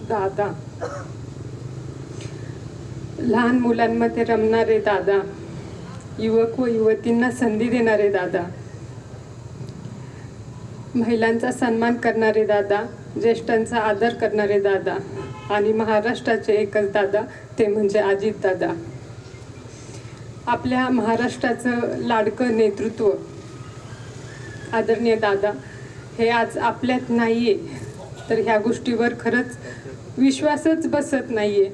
दादा, लहान मुलांमध्ये रमणारे दादा, युवक व युवतींना संधी देणारे दादा, महिलांचा सन्मान करणारे दादा, ज्येष्ठांचा आदर करणारे दादा आणि महाराष्ट्राचे एकच दादा ते म्हणजे अजितदादा. आपल्या महाराष्ट्राचं लाडकं नेतृत्व आदरणीय दादा हे आज आपल्यात नाहीये, तर ह्या गोष्टीवर खरंच विश्वासच बसत नाहीये.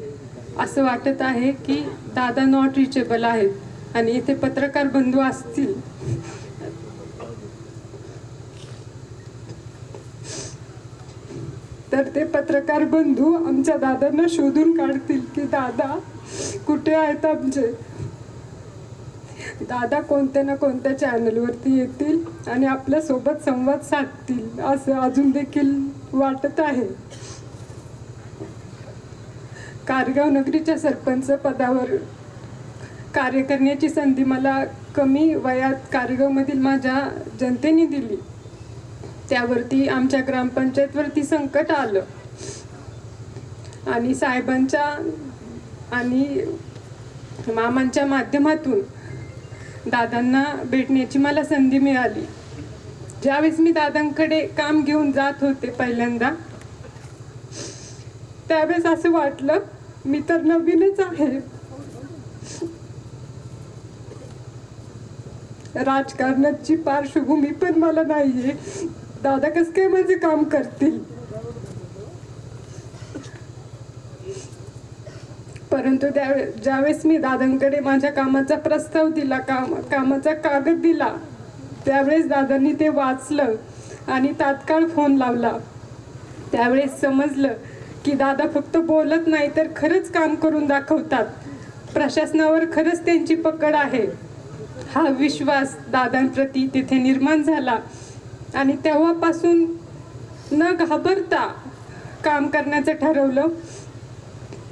असं वाटत आहे की दादा नॉट रिचेबल आहेत आणि इथे पत्रकार बंधू असतील तर ते पत्रकार बंधू आमच्या दादांना शोधून काढतील की दादा कुठे आहेत आमचे. दादा कोणत्या ना कोणत्या चॅनलवरती येतील आणि आपल्यासोबत संवाद साधतील असं अजून देखील वाटत आहे. कारगाव नगरीच्या सरपंच पदावर कार्य करण्याची संधी मला कमी वयात कारगावमधील माझ्या जनतेने दिली. त्यावरती आमच्या ग्रामपंचायतवरती संकट आलं आणि साहेबांच्या आणि मामांच्या माध्यमातून दादांना भेटण्याची मला संधी मिळाली. ज्यावेळेस मी दादांकडे काम घेऊन जात होते पहिल्यांदा, त्यावेळेस असं वाटलं मी तर नवीनच आहे, राजकारणाची पार्श्वभूमी पण मला नाहीये, दादा कसं काय माझे काम करतील. परंतु ज्यावेळेस मी दादांकडे माझ्या कामाचा प्रस्ताव दिला, कामाचा कागद दिला, त्यावेळेस दादांनी ते वाचलं आणि तात्काळ फोन लावला. त्यावेळेस समजलं की दादा फक्त बोलत नाही तर खरंच काम करून दाखवतात. प्रशासनावर खरंच त्यांची पकड आहे. हा विश्वास दादांप्रती तिथे निर्माण झाला आणि तेव्हापासून न घाबरता काम करण्याचं ठरवलं.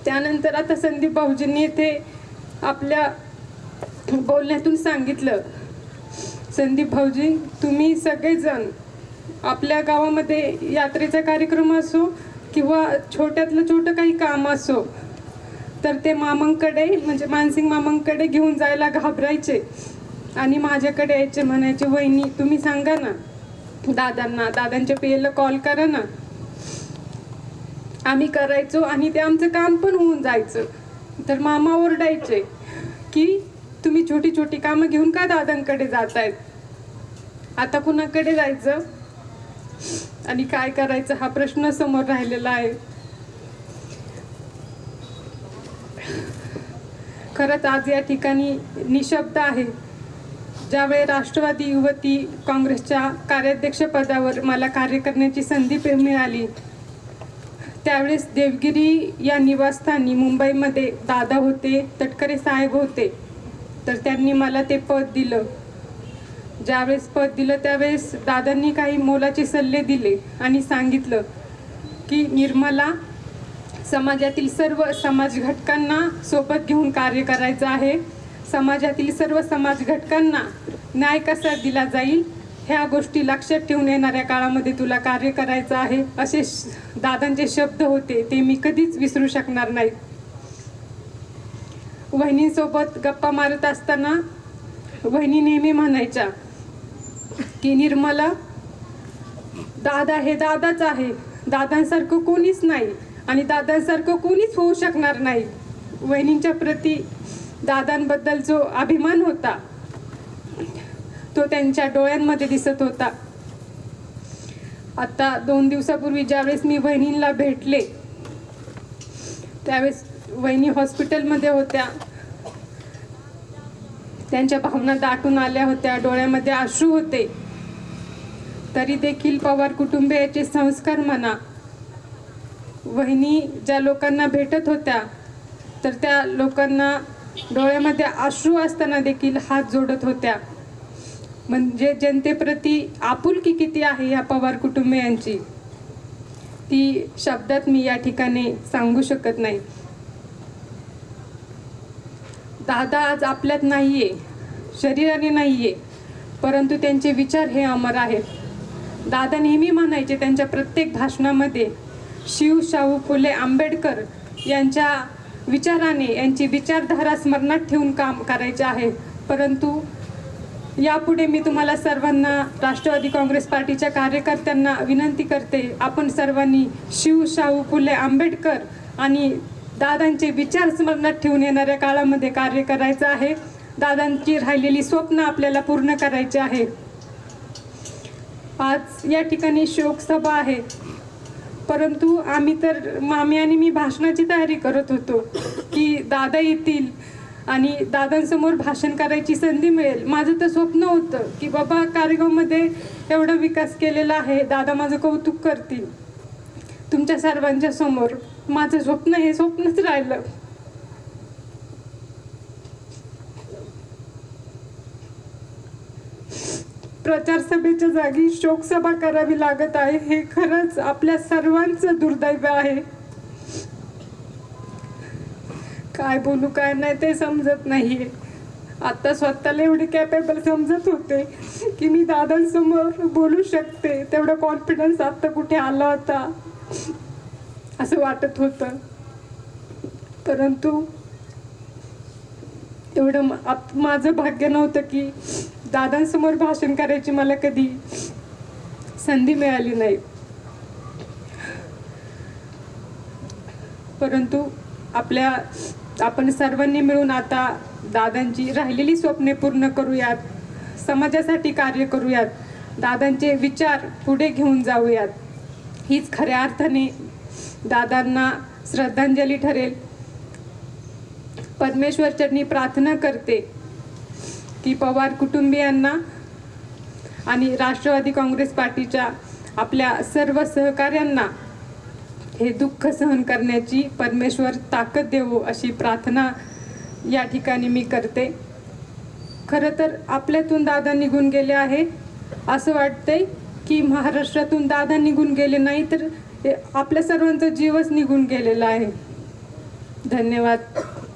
त्यानंतर आता संदीप भाऊजींनी इथे आपल्या बोलण्यातून सांगितलं, संदीप भाऊजी तुम्ही सगळेजण आपल्या गावामध्ये यात्रेचा कार्यक्रम असो किंवा छोट्यातलं छोटं काही काम असो तर ते मामांकडे म्हणजे मानसिंग मामांकडे घेऊन जायला घाबरायचे आणि माझ्याकडे यायचे, म्हणायचे वहिनी तुम्ही सांगा ना दादांना, दादांच्या पेला कॉल करा ना. आम्ही करायचो आणि ते आमचं काम पण होऊन जायचं. तर मामा ओरडायचे की तुम्ही छोटी छोटी कामं घेऊन का दादांकडे जातायत, आता कुणाकडे जायचं आणि काय करायचं हा प्रश्न समोर राहिलेला आहे. खरंच आज या ठिकाणी निशब्द आहे. ज्यावेळी राष्ट्रवादी युवती काँग्रेसच्या कार्याध्यक्षपदावर मला कार्य करण्याची संधी मिळाली, त्यावेळेस देवगिरी या निवासस्थानी मुंबईमध्ये दादा होते, तटकरे साहेब होते, तर त्यांनी मला ते पद दिलं. ज्यावेळेस पद दिलं त्यावेळेस दादांनी काही मोलाचे सल्ले दिले आणि सांगितलं की निर्मला, समाजातील सर्व समाज घटकांना सोबत घेऊन कार्य करायचं आहे. समाजातील सर्व समाज घटकांना न्याय कसा दिला जाईल ह्या गोष्टी लक्षात ठेवून येणाऱ्या काळामध्ये तुला कार्य करायचं आहे, असे दादांचे शब्द होते. ते मी कधीच विसरू शकणार नाही. वहिनींसोबत गप्पा मारत असताना वहिनी नेहमी म्हणायच्या की निर्मला, दादा हे दादाच आहे, दादांसारखं कोणीच नाही आणि दादांसारखं कोणीच होऊ शकणार नाही. वहिनींच्या प्रती दादांबद्दल जो अभिमान होता तो त्यांच्या डोळ्यांमध्ये दिसत होता. आता 2 दिवसापूर्वी ज्यावेळेस मी वहिनींना भेटले त्यावेळेस वहिनी हॉस्पिटलमध्ये होत्या. त्यांच्या भावना दाटून आल्या होत्या, डोळ्यामध्ये अश्रू होते. तरी देखील पवार कुटुंबियाचे संस्कार म्हणा, वहिनी ज्या लोकांना भेटत होत्या तर त्या लोकांना डोळ्यामध्ये अश्रू असताना देखील हात जोडत होत्या. म्हणजे जनतेप्रती आपुलकी किती आहे या पवार कुटुंबियांची ती शब्दात मी या ठिकाणी सांगू शकत नाही. दादा आज आपल्यात नाहीये, शरीराने नाहीये, परंतु त्यांचे विचार हे अमर आहेत. दादा नेहमी म्हणायचे त्यांच्या प्रत्येक भाषणामध्ये, शिव शाहू फुले आंबेडकर यांच्या विचाराने, यांची विचारधारा स्मरणात ठेवून काम करायचे आहे. परंतु यापुढे मी तुम्हाला सर्वांना, राष्ट्रवादी काँग्रेस पार्टीच्या कार्यकर्त्यांना विनंती करते, आपण सर्वांनी शिव शाहू फुले आंबेडकर आणि दादांचे विचार स्मरणात ठेवून येणाऱ्या काळामध्ये कार्य करायचं आहे. दादांची राहिलेली स्वप्न आपल्याला पूर्ण करायची आहे. आज या ठिकाणी शोकसभा आहे, परंतु मामी आणि मी भाषणाची तयारी करत होतो की दादा येतील आणि दादांसमोर भाषण करायची संधी मिळेल. माझं तर स्वप्न होतं की बाबा कार्यक्रमामध्ये एवढा विकास केलेला आहे, दादा माझं कौतुक करतील तुमच्या सर्वांच्या समोर. माझं स्वप्न हे स्वप्नच राहिलं. प्रचार सभेच्या जागी शोकसभा करावी लागत आहे, हे खरंच आपल्या सर्वांचं दुर्दैव आहे. काय बोलू काय नाही ते समजत नाहीये. आता स्वतःला एवढे कॅपेबल समजत होते की मी दादांसमोर बोलू शकते, तेवढा कॉन्फिडन्स आता कुठे आला होता असं वाटत होतं. परंतु एवढं माझं भाग्य नव्हतं की दादांसमोर भाषण करायची मला कधी संधी मिळाली नाही. परंतु आपण सर्वांनी मिळून आता दादांची राहिलेली स्वप्ने पूर्ण करूयात, समाजासाठी कार्य करूयात, दादांचे विचार पुढे घेऊन जाऊयात. हीच खऱ्या अर्थाने दादांना श्रद्धांजली ठरेल. परमेश्वर चरणी प्रार्थना करते की पवार कुटुंबियांना आणि राष्ट्रवादी काँग्रेस पार्टीच्या आपल्या सर्व सहकाऱ्यांना हे दुःख सहन करण्याची परमेश्वर ताकद देवो अशी प्रार्थना या ठिकाणी मी करते. खरं तर आपल्यातून दादा निघून गेले आहे असं वाटतंय की महाराष्ट्रातून दादा निघून गेले नाही तर आपल्या सर्वांचा जीवच निघून गेलेला आहे. धन्यवाद.